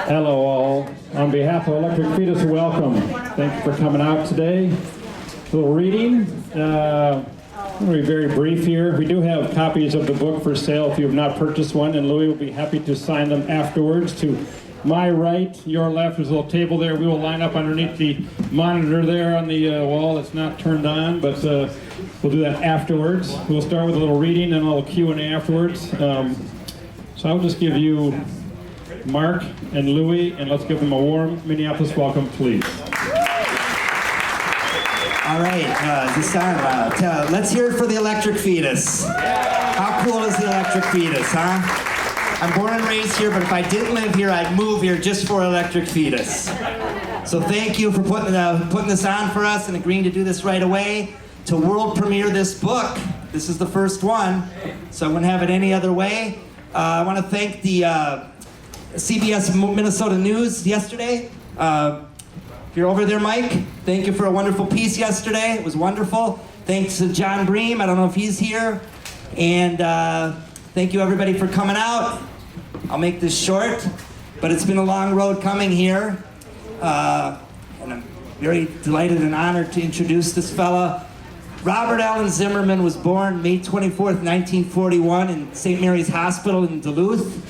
Hello all. On behalf of Electric Fetus, welcome. Thank you for coming out today. A little reading. I'm going to be very brief here. We do have copies of the book for sale if you have not purchased one, and Louie will be happy to sign them afterwards. To my right, your left, there's a little table there. We will line up underneath the monitor there on the wall. It's not turned on, but we'll do that afterwards. We'll start with a little reading and a little Q&A afterwards. So I'll just give you Marc and Louie, and let's give them a warm Minneapolis welcome, please. All right, this time, let's hear it for the Electric Fetus. How cool is the Electric Fetus, huh? I'm born and raised here, but if I didn't live here, I'd move here just for Electric Fetus. So thank you for putting this on for us and agreeing to do this right away. To world premiere this book. This is the first one, so I wouldn't have it any other way. I want to thank the CBS Minnesota News yesterday. If you're over there, Mike, thank you for a wonderful piece yesterday. It was wonderful. Thanks to John Bream. I don't know if he's here. And thank you, everybody, for coming out. I'll make this short, but it's been a long road coming here. And I'm very delighted and honored to introduce this fella. Robert Allen Zimmerman was born May 24th, 1941 in St. Mary's Hospital in Duluth.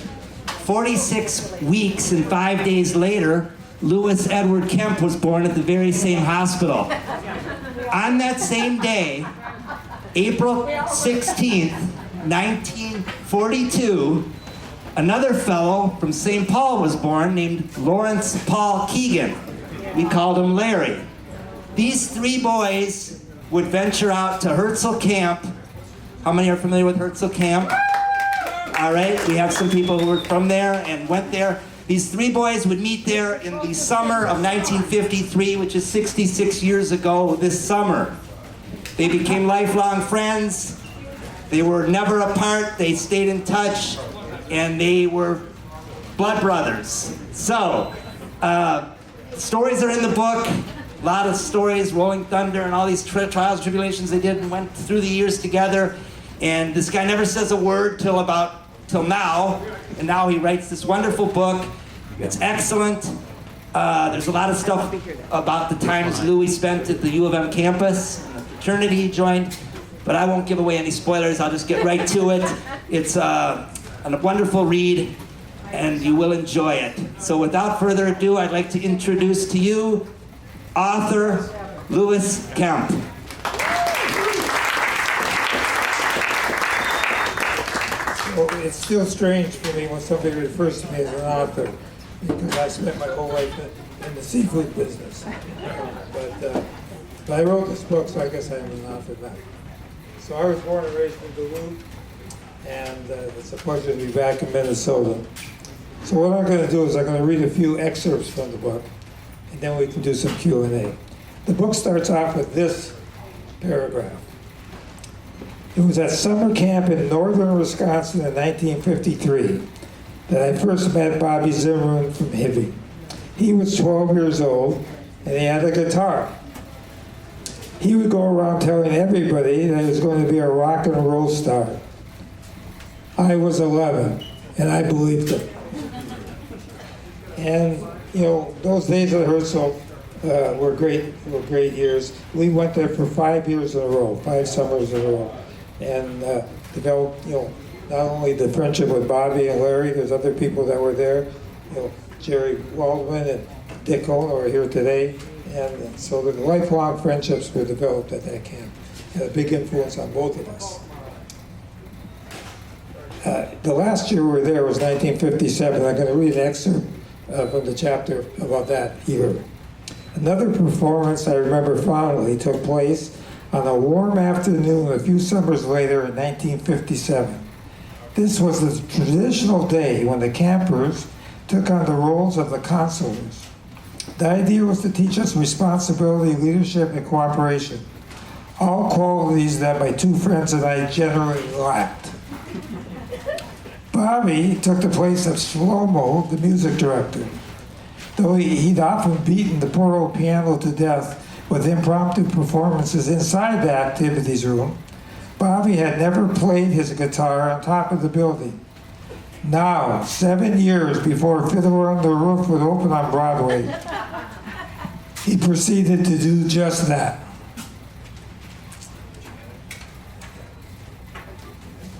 46 weeks and 5 days later, Louis Edward Kemp was born at the very same hospital. On that same day, April 16th, 1942, another fellow from St. Paul was born named Lawrence Paul Keegan. We called him Larry. These three boys would venture out to Herzl Camp. How many are familiar with Herzl Camp? All right, we have some people who were from there and went there. These three boys would meet there in the summer of 1953, which is 66 years ago this summer. They became lifelong friends. They were never apart. They stayed in touch, and they were blood brothers. So, stories are in the book. A lot of stories, Rolling Thunder, and all these trials, tribulations they did and went through the years together. And this guy never says a word till now, and now he writes this wonderful book. It's excellent. There's a lot of stuff about the times Louie spent at the U of M campus, and the fraternity he joined, but I won't give away any spoilers. I'll just get right to it. It's a wonderful read, and you will enjoy it. So without further ado, I'd like to introduce to you author Louie Kemp. Well, it's still strange for me when somebody refers to me as an author, because I spent my whole life in the seafood business. But I wrote this book, so I guess I'm an author now. So I was born and raised in Duluth, and it's a pleasure to be back in Minnesota. So what I'm going to do is I'm going to read a few excerpts from the book, and then we can do some Q&A. The book starts off with this paragraph. It was at summer camp in northern Wisconsin in 1953 that I first met Bobby Zimmerman from Hibbing. He was 12 years old, and he had a guitar. He would go around telling everybody that he was going to be a rock and roll star. I was 11, and I believed him. And, you know, those days at Herzl were great years. We went there for 5 years in a row, 5 summers in a row. And developed, you know, not only the friendship with Bobby and Larry, there's other people that were there, you know, Jerry Waldman and Dick Holden are here today, and so the lifelong friendships were developed at that camp. Had a big influence on both of us. The last year we were there was 1957. I'm going to read an excerpt from the chapter about that year. Another performance I remember fondly took place on a warm afternoon a few summers later in 1957. This was the traditional day when the campers took on the roles of the counselors. The idea was to teach us responsibility, leadership, and cooperation, all qualities that my two friends and I generally lacked. Bobby took the place of Shlomo, the music director. Though he'd often beaten the poor old piano to death with impromptu performances inside the activities room, Bobby had never played his guitar on top of the building. Now, 7 years before Fiddler on the Roof would open on Broadway, he proceeded to do just that.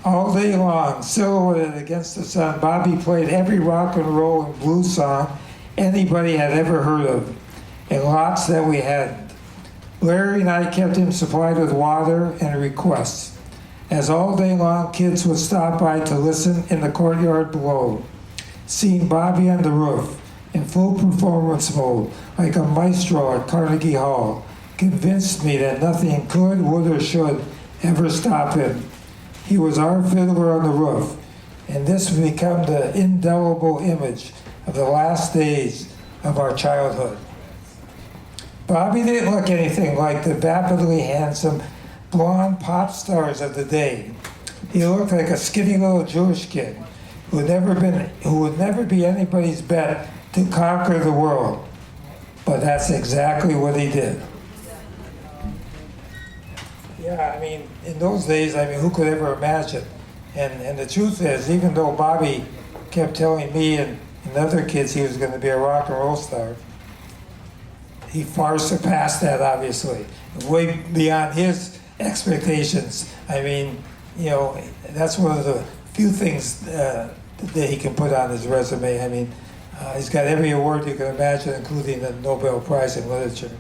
All day long, silhouetted against the sun, Bobby played every rock and roll and blues song anybody had ever heard of, and lots that we hadn't. Larry and I kept him supplied with water and requests, as all day long kids would stop by to listen in the courtyard below. Seeing Bobby on the roof, in full performance mode, like a maestro at Carnegie Hall, convinced me that nothing could, would, or should ever stop him. He was our fiddler on the roof, and this would become the indelible image of the last days of our childhood. Bobby didn't look anything like the vapidly handsome blonde pop stars of the day. He looked like a skinny little Jewish kid who would never be anybody's bet to conquer the world. But that's exactly what he did. Yeah, I mean, in those days, who could ever imagine? And the truth is, even though Bobby kept telling me and other kids he was going to be a rock and roll star, he far surpassed that, obviously, way beyond his expectations. That's one of the few things that he can put on his resume. He's got every award you can imagine, including the Nobel Prize in Literature.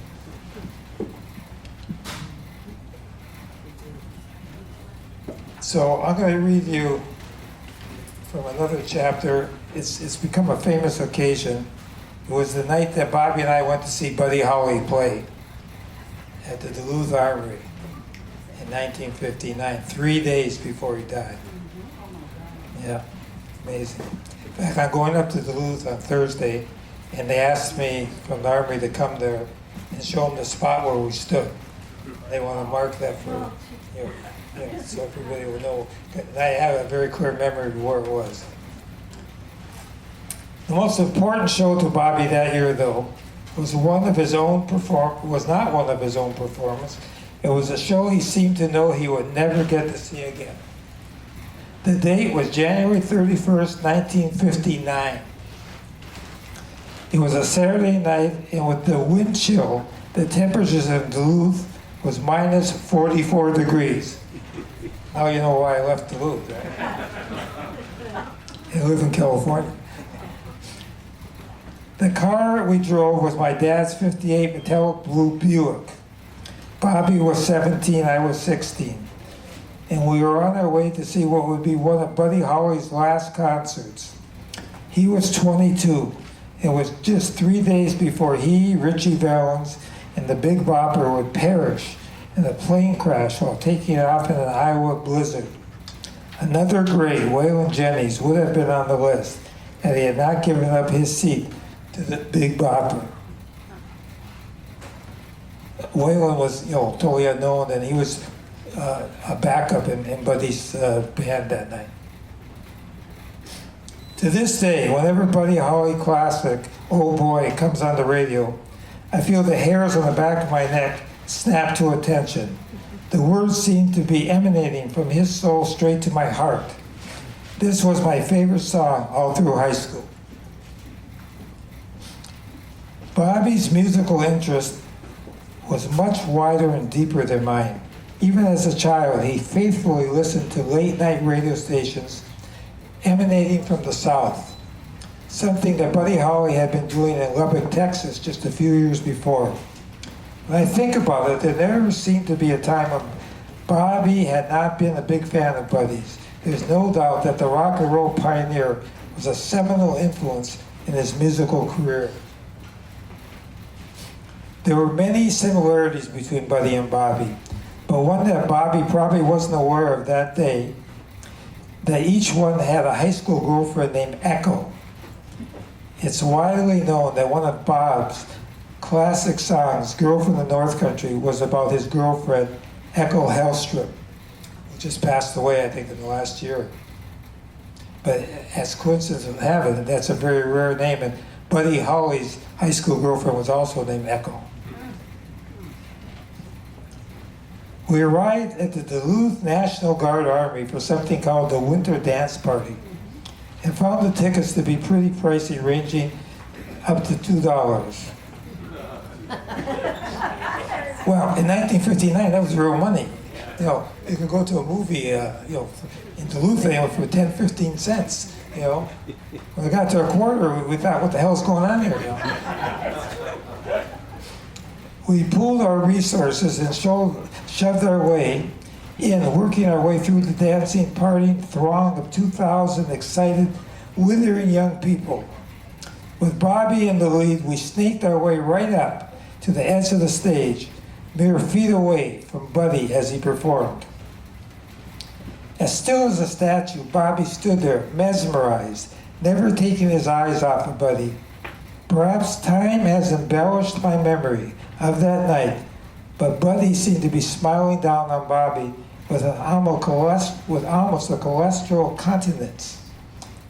So I'm going to read you from another chapter. It's become a famous occasion. It was the night that Bobby and I went to see Buddy Holly play at the Duluth Armory in 1959, 3 days before he died. Yeah, amazing. In fact, I'm going up to Duluth on Thursday, and they asked me from the Armory to come there and show them the spot where we stood. They want to mark that for, so everybody will know. And I have a very clear memory of where it was. The most important show to Bobby that year, though, was not one of his own performance. It was a show he seemed to know he would never get to see again. The date was January 31st, 1959. It was a Saturday night, and with the wind chill, the temperatures in Duluth was minus 44 degrees. Now you know why I left Duluth, right? I live in California. The car we drove was my dad's 58 metallic blue Buick. Bobby was 17, I was 16. And we were on our way to see what would be one of Buddy Holly's last concerts. He was 22. It was just 3 days before he, Richie Valens, and the Big Bopper would perish in a plane crash while taking off in an Iowa blizzard. Another great, Waylon Jennings, would have been on the list had he had not given up his seat to the Big Bopper. Waylon was, totally unknown, and he was a backup in Buddy's band that night. To this day, whenever Buddy Holly classic, Oh Boy, comes on the radio, I feel the hairs on the back of my neck snap to attention. The words seem to be emanating from his soul straight to my heart. This was my favorite song all through high school. Bobby's musical interest was much wider and deeper than mine. Even as a child, he faithfully listened to late-night radio stations emanating from the South, something that Buddy Holly had been doing in Lubbock, Texas just a few years before. When I think about it, there never seemed to be a time when Bobby had not been a big fan of Buddy's. There's no doubt that the rock and roll pioneer was a seminal influence in his musical career. There were many similarities between Buddy and Bobby, but one that Bobby probably wasn't aware of that day, that each one had a high school girlfriend named Echo. It's widely known that one of Bob's classic songs, Girl from the North Country, was about his girlfriend, Echo Hellstrip, who just passed away, I think, in the last year. But as coincidence would have it, that's a very rare name, and Buddy Holly's high school girlfriend was also named Echo. We arrived at the Duluth National Guard Army for something called the Winter Dance Party. and found the tickets to be pretty pricey, ranging up to $2. Well, in 1959, that was real money. You know, you could go to a movie, in Duluth, for 10, 15 cents, When we got to a quarter, we thought, what the hell's going on here, We pooled our resources and shoved our way in, working our way through the dancing, partying throng of 2,000 excited, withering young people. With Bobby in the lead, we sneaked our way right up to the edge of the stage, mere feet away from Buddy as he performed. As still as a statue, Bobby stood there, mesmerized, never taking his eyes off of Buddy. Perhaps time has embellished my memory of that night, but Buddy seemed to be smiling down on Bobby with almost a cholesterol countenance.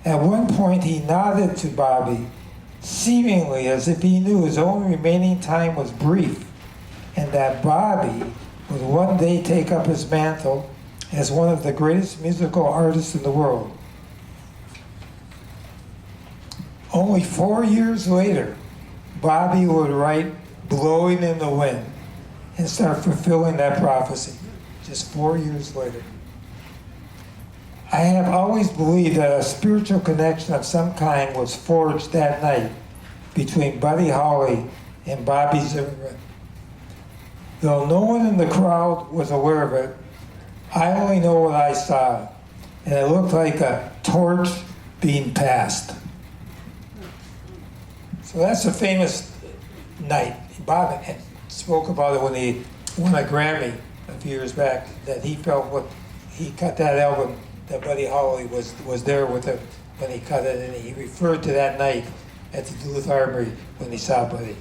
At one point, he nodded to Bobby, seemingly as if he knew his own remaining time was brief, and that Bobby would one day take up his mantle as one of the greatest musical artists in the world. Only 4 years later, Bobby would write "Blowing in the Wind" and start fulfilling that prophecy, just 4 years later. I have always believed that a spiritual connection of some kind was forged that night between Buddy Holly and Bobby Zimmerman. Though no one in the crowd was aware of it, I only know what I saw, and it looked like a torch being passed. So that's a famous night. Bob spoke about it when he won a Grammy a few years back, that he felt he cut that album, that Buddy Holly was there with him when he cut it, and he referred to that night at the Duluth Armory when he saw Buddy.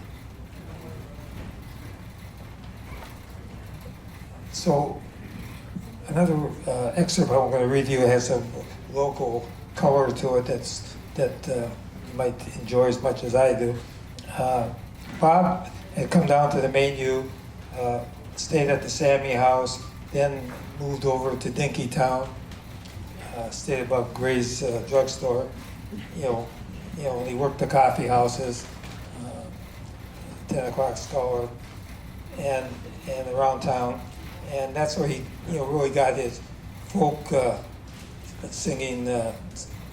So another excerpt I'm going to read you has some local color to it that you might enjoy as much as I do. Bob had come down to the main U, stayed at the Sammy House, then moved over to Dinkytown, stayed above Gray's drugstore. And he worked the coffee houses, 10 o'clock scholar, and around town. And that's where he, really got his folk singing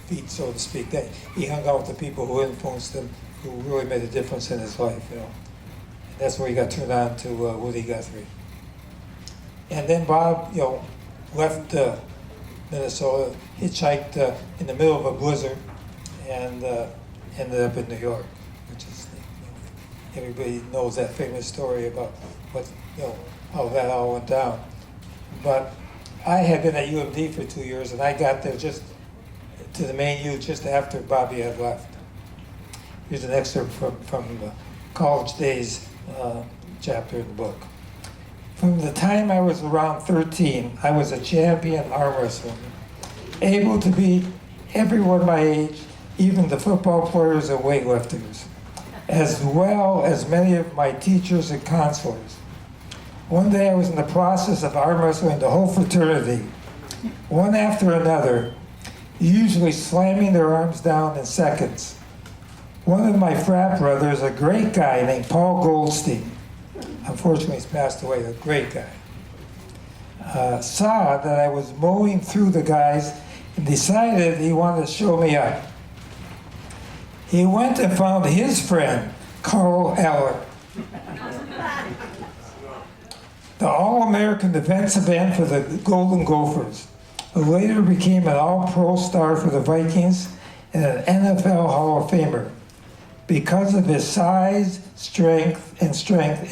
feet, so to speak. That he hung out with the people who influenced him, who really made a difference in his life, And that's where he got turned on to Woody Guthrie. And then Bob, left Minnesota, hitchhiked in the middle of a blizzard, and ended up in New York, which is, everybody knows that famous story about what, how that all went down. But I had been at UMD for 2 years, and I got there just to the main U just after Bobby had left. Here's an excerpt from the College Daze chapter in the book. From the time I was around 13, I was a champion arm wrestler, able to beat everyone my age, even the football players and weightlifters, as well as many of my teachers and counselors. One day I was in the process of arm wrestling the whole fraternity, one after another, usually slamming their arms down in seconds. One of my frat brothers, a great guy named Paul Goldstein, unfortunately he's passed away, a great guy, saw that I was mowing through the guys and decided he wanted to show me up. He went and found his friend, Carl Eller, the All-American defensive end for the Golden Gophers, who later became an All-Pro star for the Vikings and an NFL Hall of Famer. Because of his size, strength,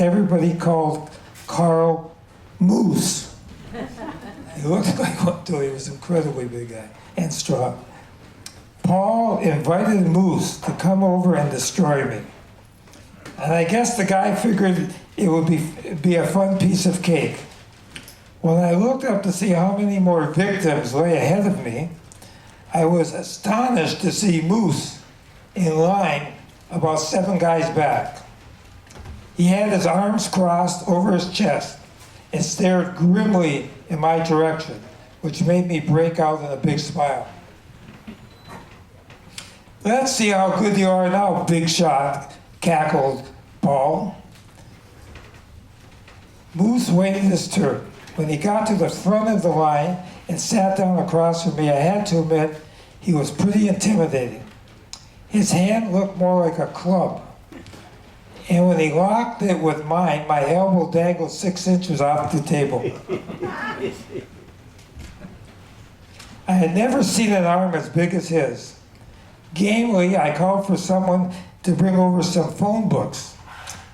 everybody called Carl Moose. He looked like one too. He was an incredibly big guy and strong. Paul invited Moose to come over and destroy me. And I guess the guy figured it would be a fun piece of cake. When I looked up to see how many more victims lay ahead of me, I was astonished to see Moose in line about 7 guys back. He had his arms crossed over his chest and stared grimly in my direction, which made me break out in a big smile. Let's see how good you are now, big shot, cackled Paul. Moose waited his turn. When he got to the front of the line and sat down across from me, I had to admit he was pretty intimidating. His hand looked more like a club. And when he locked it with mine, my elbow dangled 6 inches off the table. I had never seen an arm as big as his. Gamely, I called for someone to bring over some phone books,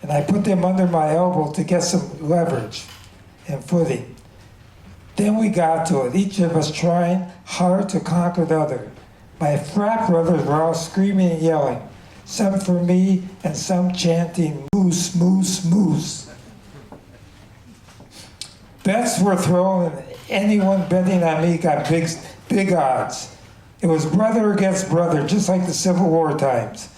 and I put them under my elbow to get some leverage and footing. Then we got to it, each of us trying hard to conquer the other. My frat brothers were all screaming and yelling, some for me and some chanting, moose, moose, moose. Bets were thrown, and anyone betting on me got big odds. It was brother against brother, just like the Civil War times.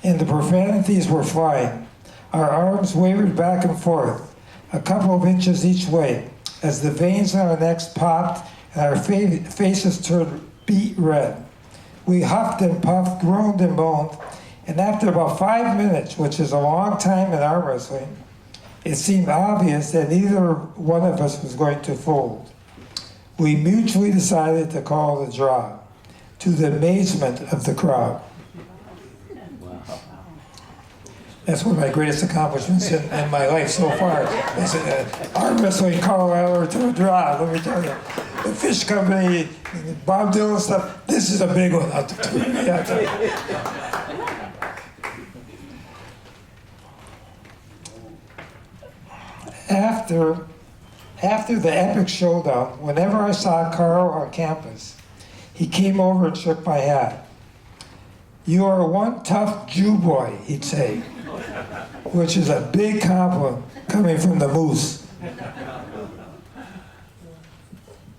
And the profanities were flying. Our arms wavered back and forth, a couple of inches each way, as the veins on our necks popped and our faces turned beet red. We huffed and puffed, groaned and moaned, and after about 5 minutes, which is a long time in arm wrestling, it seemed obvious that neither one of us was going to fold. We mutually decided to call it a draw, to the amazement of the crowd. That's one of my greatest accomplishments in my life so far. Is arm wrestling Colorado to a draw, let me tell you. The Fish Company, Bob Dylan stuff, this is a big one. After the epic showdown, whenever I saw Carl on campus, he came over and shook my hat. "You are one tough Jew boy," he'd say, which is a big compliment coming from the moose.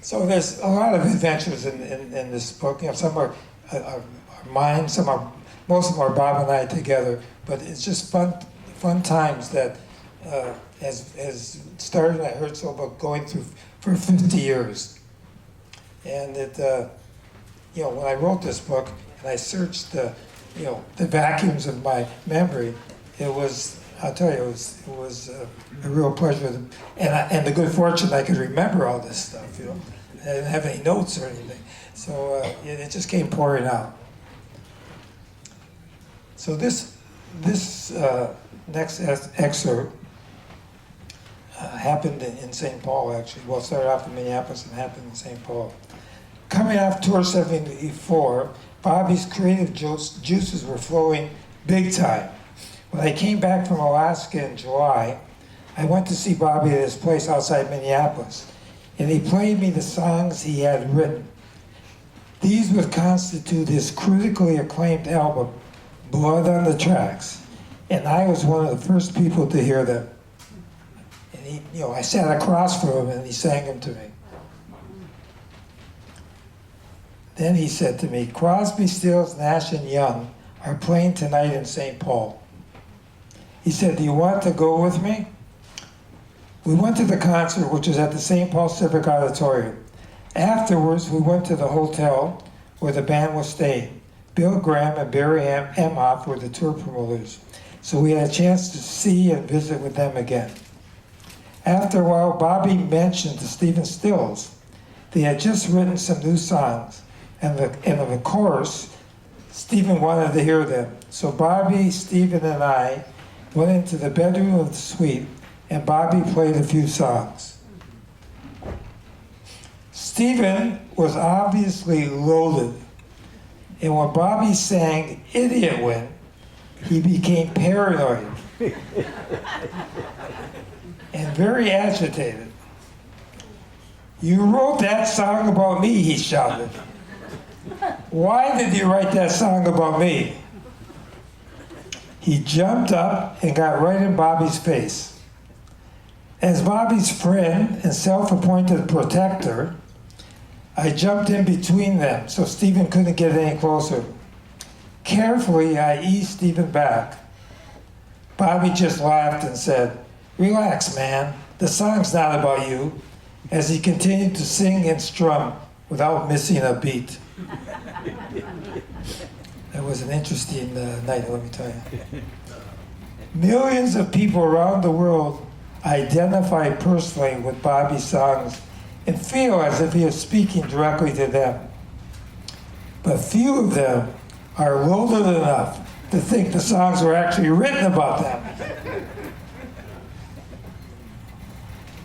So there's a lot of adventures in this book. You know, some are mine, most of them are Bob and I together, but it's just fun times that has started, I heard so about going through for 50 years. And it, you know, when I wrote this book and I searched the vacuums of my memory, it was, I'll tell you, it was a real pleasure. And the good fortune I could remember all this stuff, you know. I didn't have any notes or anything. So it just came pouring out. So this next excerpt happened in St. Paul, actually. Well, it started off in Minneapolis and happened in St. Paul. Coming off Tour 74, Bobby's creative juices were flowing big time. When I came back from Alaska in July, I went to see Bobby at his place outside Minneapolis, and he played me the songs he had written. These would constitute his critically acclaimed album, Blood on the Tracks, and I was one of the first people to hear them. And he, you know, I sat across from him and he sang them to me. Then he said to me, "Crosby, Stills, Nash, and Young are playing tonight in St. Paul." He said, "Do you want to go with me?" We went to the concert, which was at the St. Paul Civic Auditorium. Afterwards, we went to the hotel where the band was staying. Bill Graham and Barry Emhoff were the tour promoters, so we had a chance to see and visit with them again. After a while, Bobby mentioned to Stephen Stills they had just written some new songs, and of course, Stephen wanted to hear them. So Bobby, Stephen, and I went into the bedroom of the suite, and Bobby played a few songs. Stephen was obviously loaded, and when Bobby sang "Idiot Win," he became paranoid and very agitated. "You wrote that song about me," he shouted. "Why did you write that song about me?" He jumped up and got right in Bobby's face. As Bobby's friend and self-appointed protector, I jumped in between them so Stephen couldn't get any closer. Carefully, I eased Stephen back. Bobby just laughed and said, "Relax, man. The song's not about you," as he continued to sing and strum without missing a beat. That was an interesting night, let me tell you. Millions of people around the world identify personally with Bobby's songs and feel as if he is speaking directly to them. But few of them are loaded enough to think the songs were actually written about them.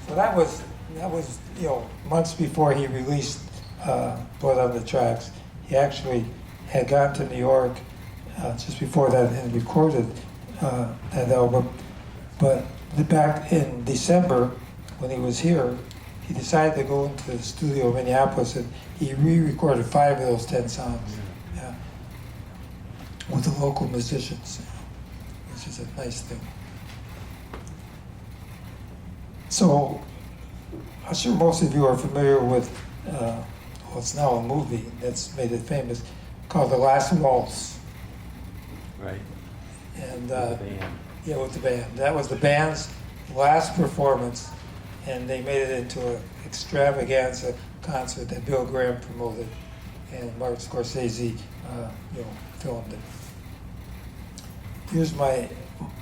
So that was months before he released Blood on the Tracks. He actually had gone to New York just before that and recorded that album. But back in December, when he was here, he decided to go into the studio in Minneapolis and he re-recorded 5 of those 10 songs, with the local musicians, which is a nice thing. So, I'm sure most of you are familiar with, it's now a movie that's made it famous, called The Last Waltz. Right. And With the band. yeah, with the band. That was the band's last performance, and they made it into an extravaganza concert that Bill Graham promoted, and Marc Scorsese, filmed it.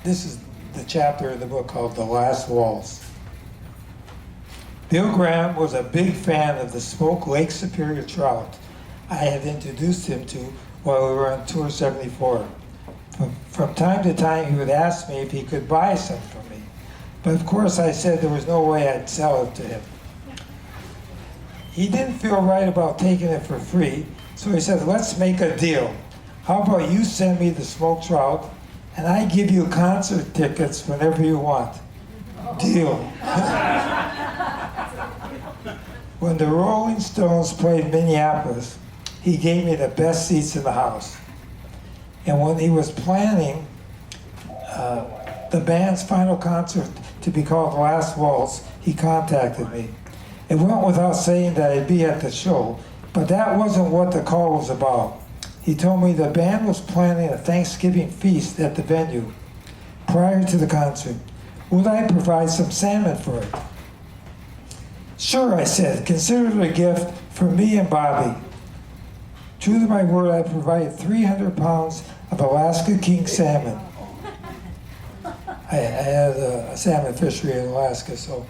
This is the chapter in the book called The Last Waltz. Bill Graham was a big fan of the smoked Lake Superior trout I had introduced him to while we were on Tour 74. From time to time, he would ask me if he could buy some from me. But of course, I said there was no way I'd sell it to him. He didn't feel right about taking it for free, so he said, let's make a deal. How about you send me the smoked trout, and I give you concert tickets whenever you want. Deal. When the Rolling Stones played Minneapolis, he gave me the best seats in the house. And when he was planning the band's final concert to be called Last Waltz, he contacted me. It went without saying that I'd be at the show, but that wasn't what the call was about. He told me the band was planning a Thanksgiving feast at the venue prior to the concert. Would I provide some salmon for it? Sure, I said. Consider it a gift for me and Bobby. True to my word, I provided 300 pounds of Alaska king salmon. I had a salmon fishery in Alaska, so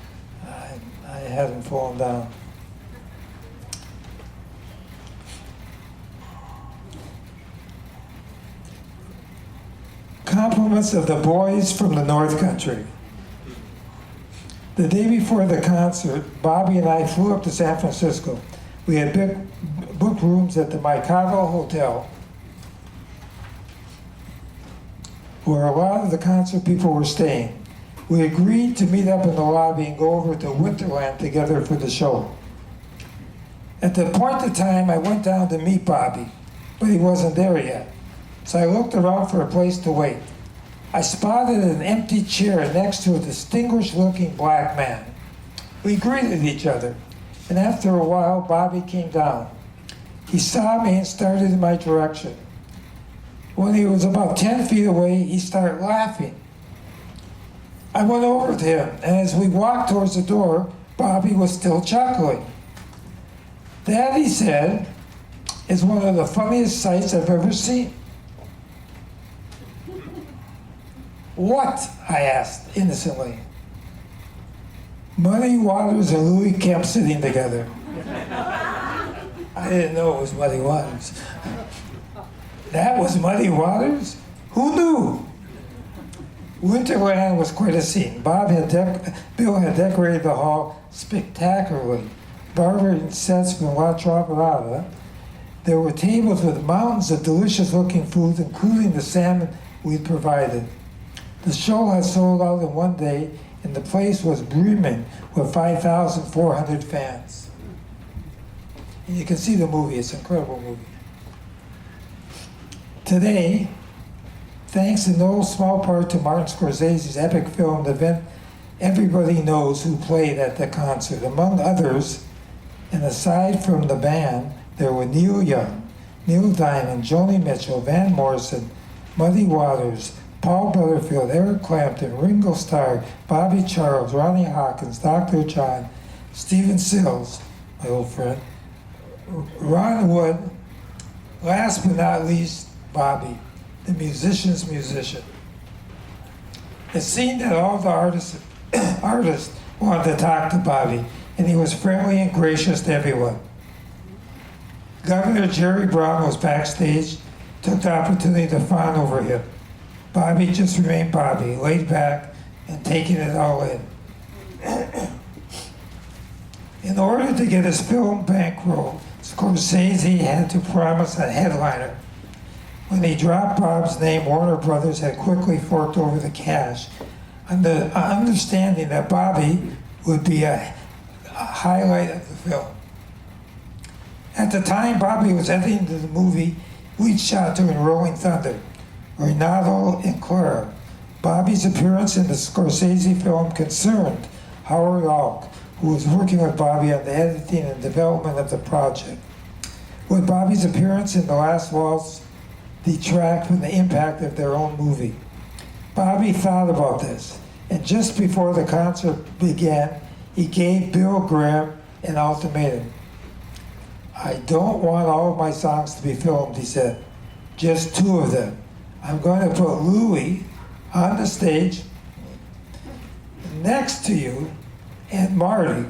I had them fallen down. Compliments of the boys from the North Country. The day before the concert, Bobby and I flew up to San Francisco. We had booked rooms at the Mikado Hotel, where a lot of the concert people were staying. We agreed to meet up in the lobby and go over to Winterland together for the show. At the point of time, I went down to meet Bobby, but he wasn't there yet. So I looked around for a place to wait. I spotted an empty chair next to a distinguished-looking black man. We greeted each other, and after a while, Bobby came down. He saw me and started in my direction. When he was about 10 feet away, he started laughing. I went over to him, and as we walked towards the door, Bobby was still chuckling. That, he said, is one of the funniest sights I've ever seen. What? I asked innocently. Muddy Waters and Louie Kemp sitting together. I didn't know it was Muddy Waters. That was Muddy Waters? Who knew? Winterland was quite a scene. Bill had decorated the hall spectacularly. Barber sets from La Travelada. There were tables with mountains of delicious-looking food, including the salmon we'd provided. The show had sold out in one day, and the place was brimming with 5,400 fans. And you can see the movie. It's an incredible movie. Today, thanks in no small part to Martin Scorsese's epic film, The Event Everybody Knows Who Played at the concert. Among others, and aside from the band, there were Neil Young, Neil Diamond, Joni Mitchell, Van Morrison, Muddy Waters, Paul Butterfield, Eric Clapton, Ringo Starr, Bobby Charles, Ronnie Hawkins, Dr. John, Stephen Stills, my old friend, Ron Wood, last but not least, Bobby, the musician's musician. It seemed that all the artists wanted to talk to Bobby, and he was friendly and gracious to everyone. Governor Jerry Brown was backstage, took the opportunity to fawn over him. Bobby just remained Bobby, laid back and taking it all in. In order to get his film bankroll, Scorsese had to promise a headliner. When he dropped Bob's name, Warner Brothers had quickly forked over the cash, understanding that Bobby would be a highlight of the film. At the time, Bobby was editing the movie we'd shot to in Rolling Thunder, Renato and Clara. Bobby's appearance in the Scorsese film concerned Howard Hawks, who was working with Bobby on the editing and development of the project. Would Bobby's appearance in The Last Waltz detract from the impact of their own movie? Bobby thought about this, and just before the concert began, he gave Bill Graham an ultimatum. "I don't want all of my songs to be filmed," he said. "Just 2 of them. I'm going to put Louie on the stage next to you and Marty.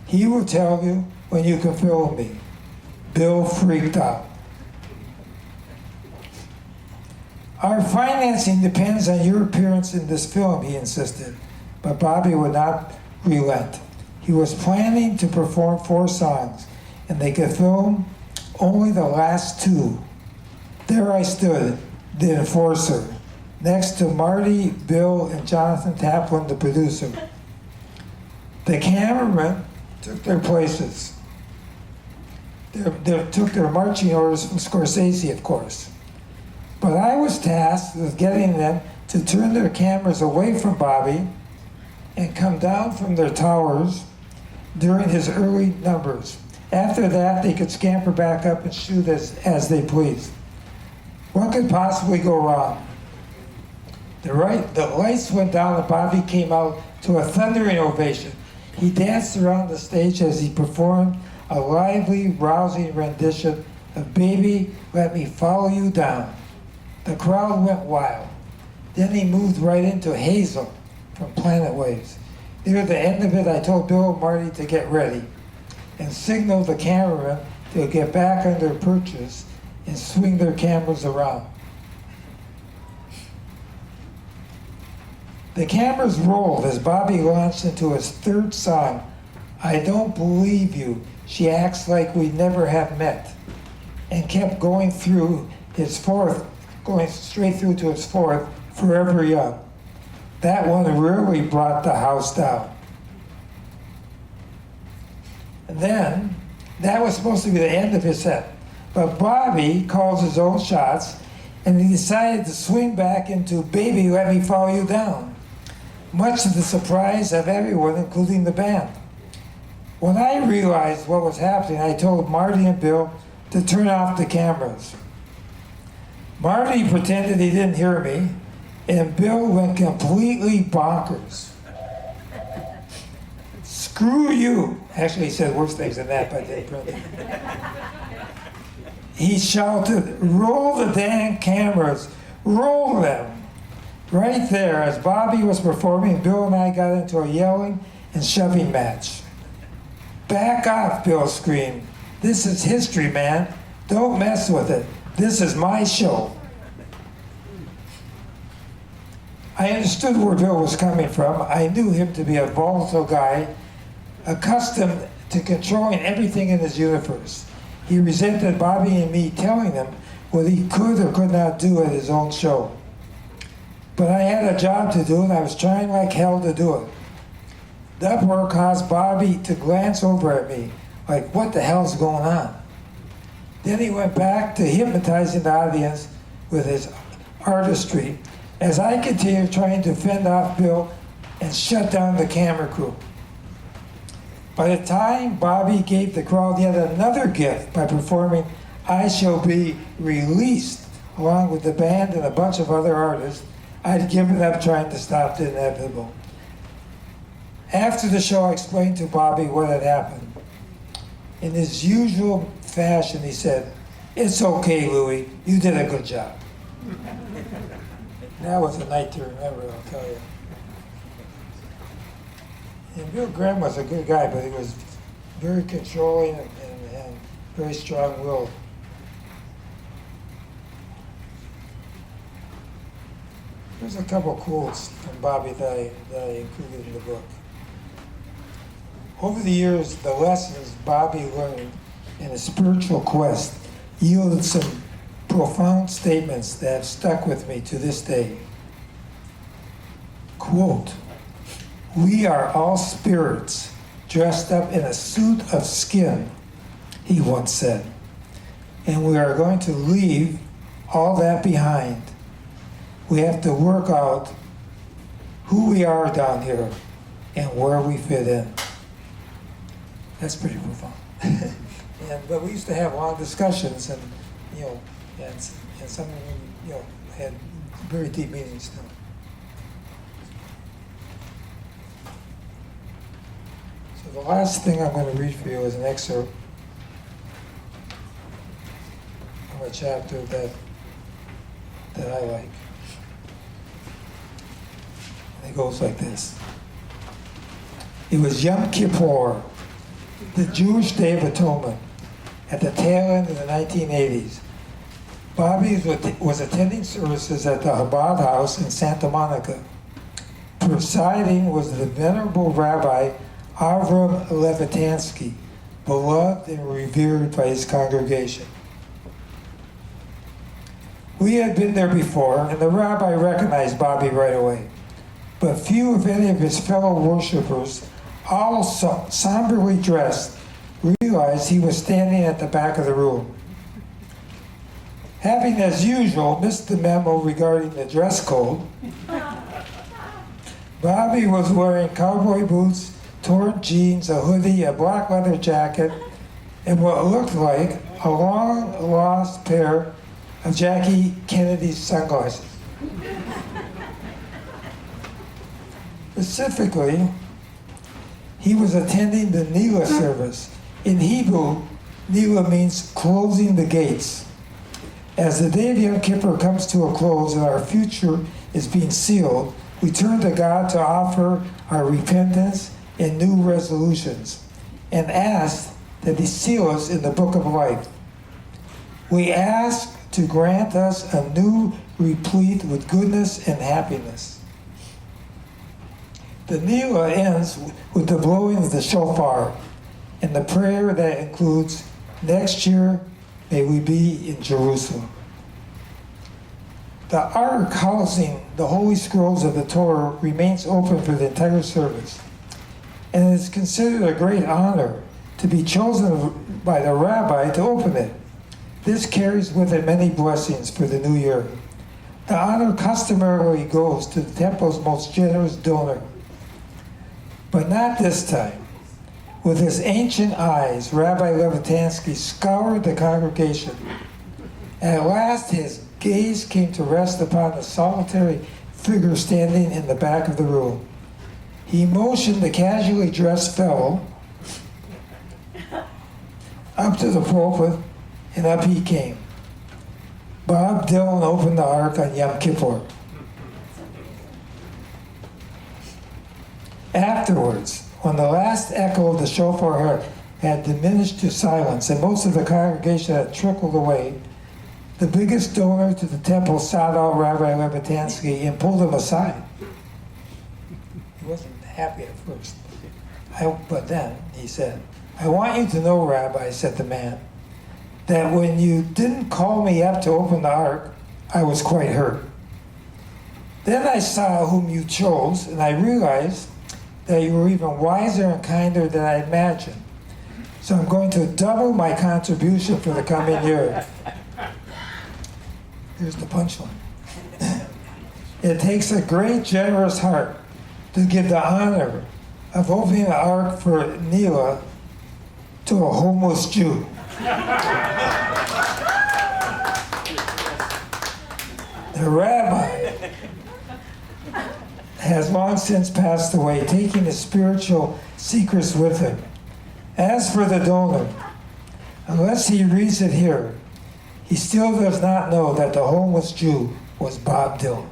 He will tell you when you can film me." Bill freaked out. "Our financing depends on your appearance in this film," he insisted, but Bobby would not relent. He was planning to perform 4 songs, and they could film only the last 2. There I stood, the enforcer, next to Marty, Bill, and Jonathan Taplin, the producer. The cameramen took their places. They took their marching orders from Scorsese, of course. But I was tasked with getting them to turn their cameras away from Bobby and come down from their towers during his early numbers. After that, they could scamper back up and shoot as they pleased. What could possibly go wrong? The lights went down and Bobby came out to a thundering ovation. He danced around the stage as he performed a lively, rousing rendition of "Baby, Let Me Follow You Down." The crowd went wild. Then he moved right into "Hazel" from Planet Waves. Near the end of it, I told Bill and Marty to get ready and signaled the cameramen to get back on their perches and swing their cameras around. The cameras rolled as Bobby launched into his 3rd song, "I Don't Believe You, She Acts Like We Never Have Met," and kept going through his 4th, going straight through to his 4th, "Forever Young." That one really brought the house down. And then, that was supposed to be the end of his set. But Bobby calls his own shots, and he decided to swing back into "Baby, Let Me Follow You Down," much to the surprise of everyone, including the band. When I realized what was happening, I told Marty and Bill to turn off the cameras. Marty pretended he didn't hear me, and Bill went completely bonkers. "Screw you." Actually, he said worse things than that, but they printed. He shouted, "Roll the damn cameras, roll them." Right there, as Bobby was performing, Bill and I got into a yelling and shoving match. "Back off," Bill screamed. "This is history, man. Don't mess with it. This is my show." I understood where Bill was coming from. I knew him to be a volatile guy, accustomed to controlling everything in his universe. He resented Bobby and me telling him what he could or could not do at his own show. But I had a job to do, and I was trying like hell to do it. The uproar caused Bobby to glance over at me, like, what the hell's going on? Then he went back to hypnotizing the audience with his artistry, as I continued trying to fend off Bill and shut down the camera crew. By the time Bobby gave the crowd yet another gift by performing "I Shall Be Released" along with the band and a bunch of other artists, I'd given up trying to stop the inevitable. After the show, I explained to Bobby what had happened. In his usual fashion, he said, "It's okay, Louie. You did a good job." That was a night to remember, I'll tell you. And Bill Graham was a good guy, but he was very controlling and very strong-willed. There's a couple quotes from Bobby that I included in the book. Over the years, the lessons Bobby learned in his spiritual quest yielded some profound statements that have stuck with me to this day. Quote, "We are all spirits dressed up in a suit of skin," he once said, "and we are going to leave all that behind. We have to work out who we are down here and where we fit in." That's pretty profound. But we used to have long discussions, and and some of them, had very deep meanings too. So the last thing I'm going to read for you is an excerpt from a chapter that I like. And it goes like this. It was Yom Kippur, the Jewish Day of Atonement, at the tail end of the 1980s. Bobby was attending services at the Chabad House in Santa Monica. Presiding was the venerable Rabbi Avram Levitansky, beloved and revered by his congregation. We had been there before, and the rabbi recognized Bobby right away. But few, if any, of his fellow worshipers, all somberly dressed, realized he was standing at the back of the room. Having, as usual, missed the memo regarding the dress code, Bobby was wearing cowboy boots, torn jeans, a hoodie, a black leather jacket, and what looked like a long-lost pair of Jackie Kennedy's sunglasses. Specifically, he was attending the Nila service. In Hebrew, Nila means closing the gates. As the day of Yom Kippur comes to a close and our future is being sealed, we turn to God to offer our repentance and new resolutions, and ask that He seal us in the book of life. We ask to grant us a new replete with goodness and happiness. The Nila ends with the blowing of the shofar and the prayer that includes, "Next year, may we be in Jerusalem." The ark housing the Holy Scrolls of the Torah remains open for the entire service, and it is considered a great honor to be chosen by the rabbi to open it. This carries with it many blessings for the new year. The honor customarily goes to the temple's most generous donor. But not this time. With his ancient eyes, Rabbi Levitansky scoured the congregation. At last, his gaze came to rest upon a solitary figure standing in the back of the room. He motioned the casually dressed fellow up to the pulpit, and up he came. Bob Dylan opened the ark on Yom Kippur. Afterwards, when the last echo of the shofar had diminished to silence and most of the congregation had trickled away, the biggest donor to the temple sought out Rabbi Levitansky and pulled him aside. He wasn't happy at first. But then he said, "I want you to know, Rabbi," said the man, "that when you didn't call me up to open the ark, I was quite hurt. Then I saw whom you chose, and I realized that you were even wiser and kinder than I imagined. So I'm going to double my contribution for the coming year." Here's the punchline. It takes a great, generous heart to give the honor of opening the ark for Nila to a homeless Jew. The rabbi has long since passed away, taking his spiritual secrets with him. As for the donor, unless he reads it here, He still does not know that the homeless Jew was Bob Dylan.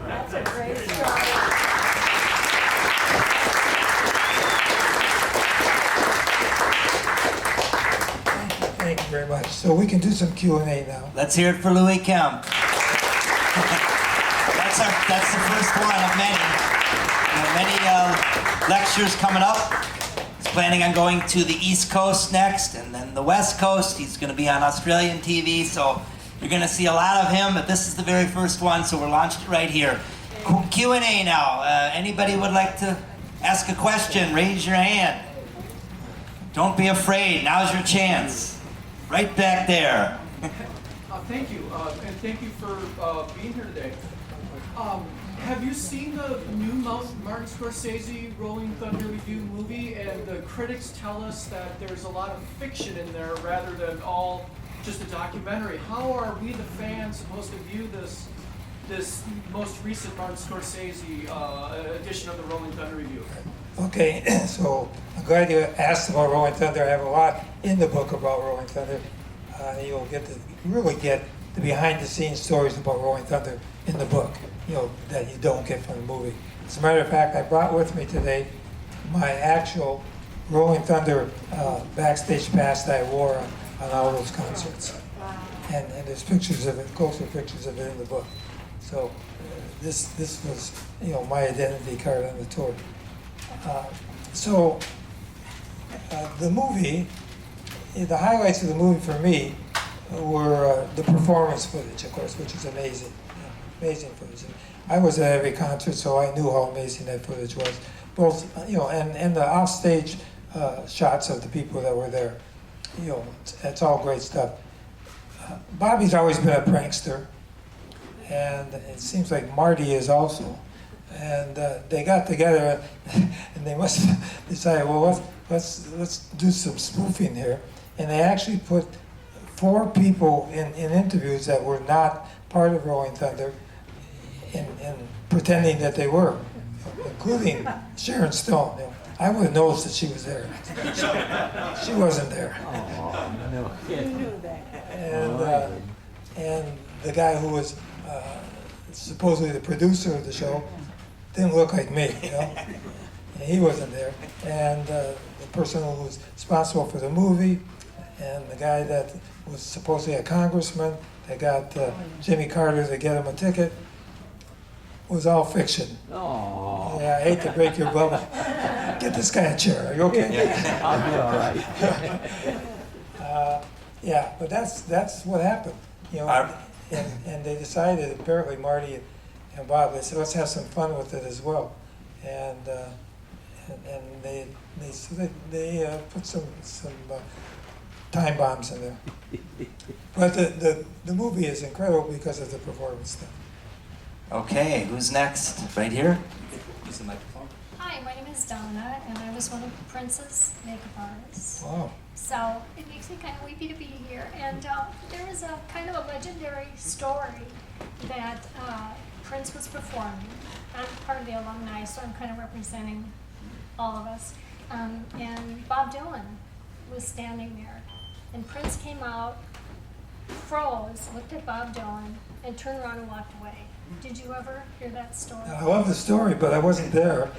That's a great story. Thank you very much. So we can do some Q&A now. Let's hear it for Louie Kemp. That's the first one of many. Many lectures coming up. He's planning on going to the East Coast next, and then the West Coast. He's going to be on Australian TV, so you're going to see a lot of him, but this is the very first one, so we're launched right here. Q&A now. Anybody would like to ask a question, raise your hand. Don't be afraid. Now's your chance. Right back there. Thank you, and thank you for being here today. Have you seen the new Martin Scorsese Rolling Thunder Review movie? And the critics tell us that there's a lot of fiction in there rather than all just a documentary. How are we, the fans, supposed to view this most recent Martin Scorsese edition of the Rolling Thunder Review? Okay, so I'm glad you asked about Rolling Thunder. I have a lot in the book about Rolling Thunder. You'll really get the behind-the-scenes stories about Rolling Thunder in the book, that you don't get from the movie. As a matter of fact, I brought with me today my actual Rolling Thunder backstage pass that I wore on all those concerts. And there's pictures of it, closer pictures of it in the book. So this was, my identity card on the tour. The movie, the highlights of the movie for me were the performance footage, of course, which is amazing. Amazing footage. I was at every concert, so I knew how amazing that footage was. Both, and the offstage shots of the people that were there. It's all great stuff. Bobby's always been a prankster, and it seems like Marty is also. And they got together, and they must have decided, well, let's do some spoofing here. And they actually put 4 people in interviews that were not part of Rolling Thunder, in pretending that they were, including Sharon Stone. I would have noticed that she was there. She wasn't there. You knew that. And the guy who was supposedly the producer of the show didn't look like me, And he wasn't there. And the person who was responsible for the movie, and the guy that was supposedly a congressman that got Jimmy Carter to get him a ticket, was all fiction. Aww. Yeah, I hate to break your bubble. Get this guy a chair. Are you okay? I'll be all right. Yeah, but that's what happened. And they decided, apparently Marty and Bob, they said, let's have some fun with it as well. And they put some time bombs in there. But the movie is incredible because of the performance stuff. Okay, who's next? Right here? Use the microphone. Hi, my name is Donna, and I was one of Prince's makeup artists. Wow. So it makes me kind of weepy to be here. And there is a kind of a legendary story that Prince was performing. I'm part of the alumni, so I'm kind of representing all of us. And Bob Dylan was standing there. And Prince came out, froze, looked at Bob Dylan, and turned around and walked away. Did you ever hear that story? I love the story, but I wasn't there.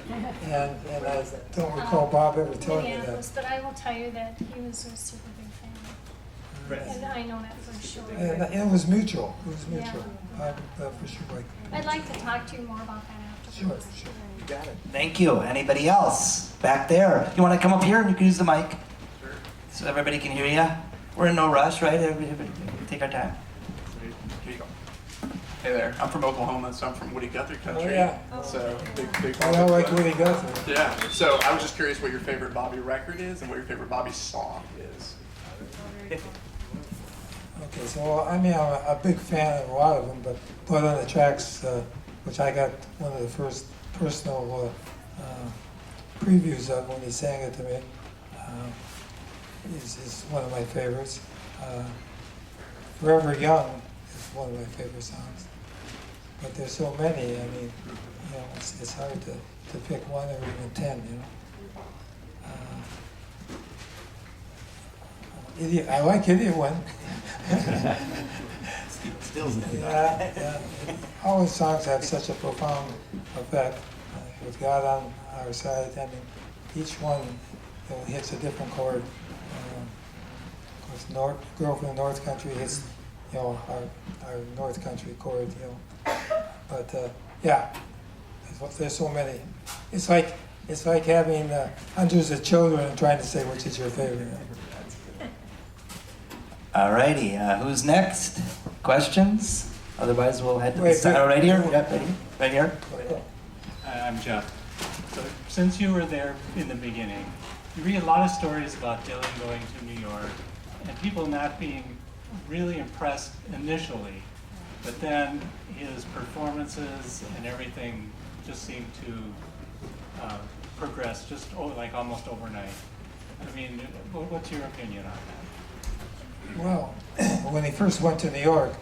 And I don't recall Bob ever telling me that. Minneapolis, but I will tell you that he was a super big fan. And I know that for sure. And it was mutual. It was mutual. Yeah. For sure. I'd like to talk to you more about that afterwards. Sure. You got it. Thank you. Anybody else? Back there. You want to come up here and you can use the mic? Sure. So everybody can hear you? We're in no rush, right? Everybody take our time. Here you go. Hey there. I'm from Oklahoma, so I'm from Woody Guthrie country. Oh, yeah. So big. I don't like Woody Guthrie. Yeah. So I was just curious what your favorite Bobby record is and what your favorite Bobby song is. Okay, so I'm a big fan of a lot of them, but Blood on the Tracks, which I got one of the first personal previews of when he sang it to me, is one of my favorites. Forever Young is one of my favorite songs. But there's so many, it's hard to pick one or even 10, I like Idiot One. Yeah. All his songs have such a profound effect. With God on our side, I mean, each one hits a different chord. Of course, Girl from the North Country hits, our North Country chord, But yeah, there's so many. It's like having hundreds of children and trying to say which is your favorite. Alrighty, who's next? Questions? Otherwise, we'll head to the Wait, side. wait. Oh, right here? Yep, right here. I'm Jeff. So since you were there in the beginning, you read a lot of stories about Dylan going to New York and people not being really impressed initially, but then his performances and everything just seemed to progress just like almost overnight. I mean, what's your opinion on that? Well, when he first went to New York,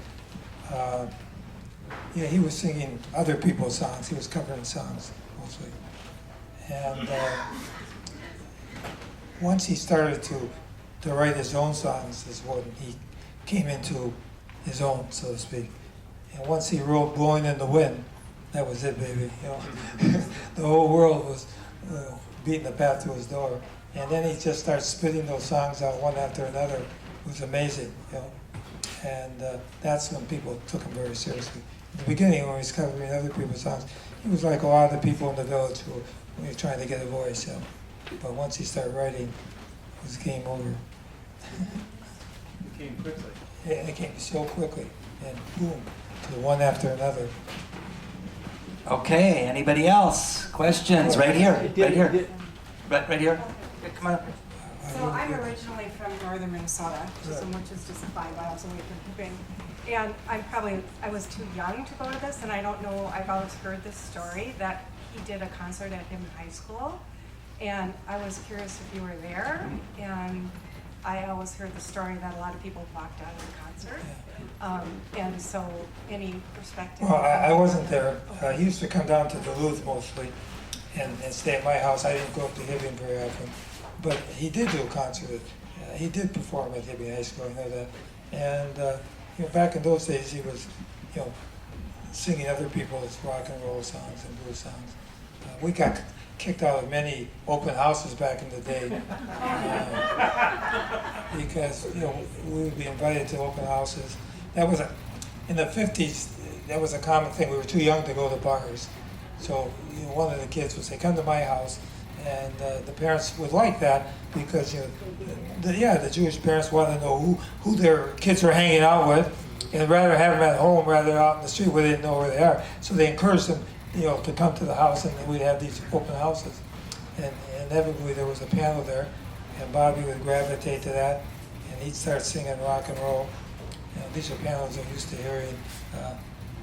he was singing other people's songs. He was covering songs mostly. And once he started to write his own songs is when he came into his own, so to speak. And once he wrote Blowing in the Wind, that was it, baby. The whole world was beating the path to his door. And then he just started spitting those songs out one after another. It was amazing, And that's when people took him very seriously. In the beginning, when he was covering other people's songs, he was like a lot of the people in the village who were trying to get a voice. But once he started writing, it was game over. It came quickly. Yeah, it came so quickly, and boom, to the one after another. Okay, anybody else? Questions? Right here. Right here. Right here. Come on up. So I'm originally from northern Minnesota, which is just 5 miles away from Hibbing. And I was too young to go to this, and I don't know, I've always heard this story that he did a concert at Hibbing High School. And I was curious if you were there, and I always heard the story that a lot of people walked out of the concert. And so, any perspective? Well, I wasn't there. He used to come down to Duluth mostly and stay at my house. I didn't go up to Hibbing very often. But he did do a concert. He did perform at Hibbing High School, I know that. And back in those days, he was, singing other people's rock and roll songs and blues songs. We got kicked out of many open houses back in the day because we would be invited to open houses. That was in the 50s. That was a common thing. We were too young to go to bars, so one of the kids would say, "Come to my house." And the parents would like that because the Jewish parents wanted to know who their kids were hanging out with, and rather have them at home rather than out in the street where they didn't know where they are. So they encouraged them, to come to the house, and we'd have these open houses. And inevitably there was a piano there, and Bobby would gravitate to that, and he'd start singing rock and roll. These are pianos I'm used to hearing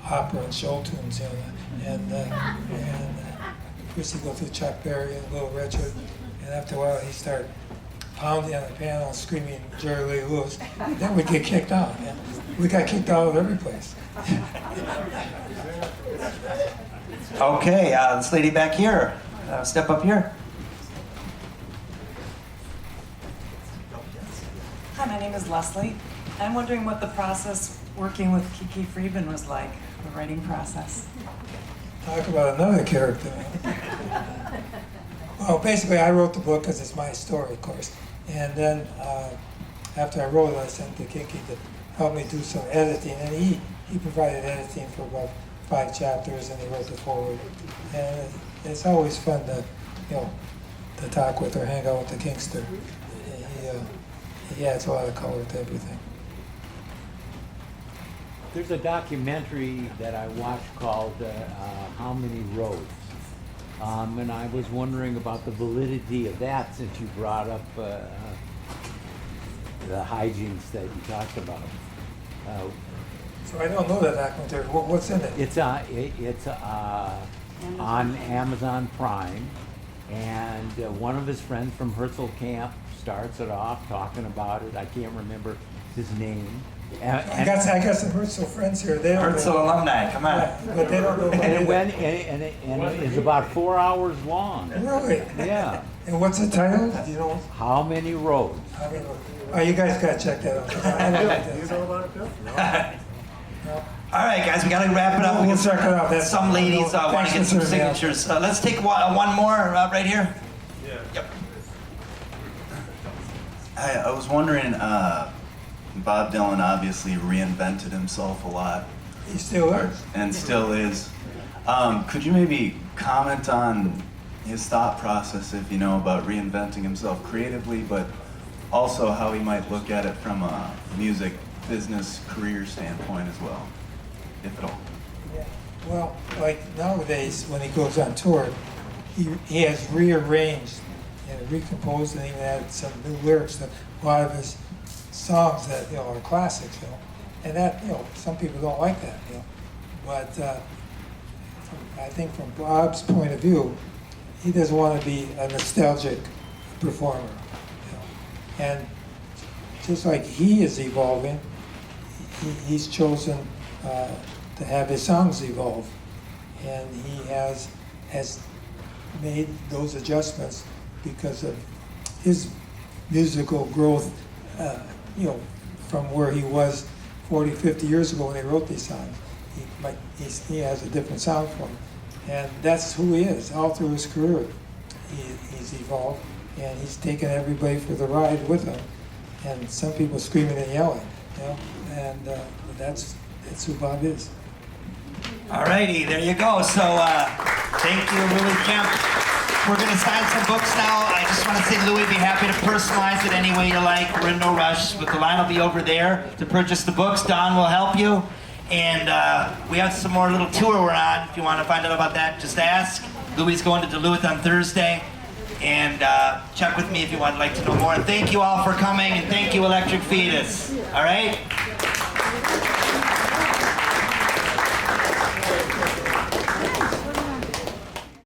opera and show tunes, and Chris would go through Chuck Berry and Little Richard, and after a while he'd start pounding on the piano and screaming Jerry Lee Lewis. Then we'd get kicked out. Yeah. We got kicked out of every place. Okay, this lady back here. Step up here. Hi, my name is Leslie. I'm wondering what the process working with Kiki Friedman was like, the writing process. Talk about another character. Well, basically, I wrote the book because it's my story, of course. And then after I wrote it, I sent it to Kiki to help me do some editing. And he provided editing for about 5 chapters, and he wrote the foreword. And it's always fun to, to talk with or hang out with the Kingster. He adds a lot of color to everything. There's a documentary that I watched called How Many Roads? And I was wondering about the validity of that since you brought up the hijinks that you talked about. So I don't know that documentary. What's in it? It's on Amazon Prime, and one of his friends from Herzl Camp starts it off talking about it. I can't remember his name, I got some Herzl friends here. They don't Herzl know. alumni, come on. Yeah, but they don't know about And it it. went, and it's about 4 hours long. Really? Yeah. And what's the title? Do you know? How many roads? I mean, oh, you guys gotta check that out. I don't like that. You know about it, Bill? All right, guys, we gotta wrap it up. We'll check it out. That's- Some ladies want Thanks to get for some serving out. signatures. Let's take one more right here. Yeah. Yep. I was wondering, Bob Dylan obviously reinvented himself a lot He still is. and still is. Could you maybe comment on his thought process, if you know, about reinventing himself creatively, but also how he might look at it from a music business career standpoint as well, if at all? Yeah. Well, like nowadays, when he goes on tour, he has rearranged and recomposed and even added some new lyrics to a lot of his songs that are classics, and that some people don't like that, but I think from Bob's point of view, he doesn't want to be a nostalgic performer, and just like he is evolving, he's chosen to have his songs evolve, and he has made those adjustments because of his musical growth, from where he was 40, 50 years ago when he wrote these songs. He has a different sound for him, and that's who he is. All through his career, he's evolved, and he's taken everybody for the ride with him. And some people screaming and yelling, and that's who Bob is. All righty, there you go. So thank you, Louie Kemp. We're going to sign some books now. I just want to say, Louie, be happy to personalize it any way you like. We're in no rush, but the line will be over there to purchase the books. Don will help you. And we have some more little tour we're on. If you want to find out about that, just ask. Louie's going to Duluth on Thursday. And check with me if you would like to know more. And thank you all for coming, and thank you, Electric Fetus. All right?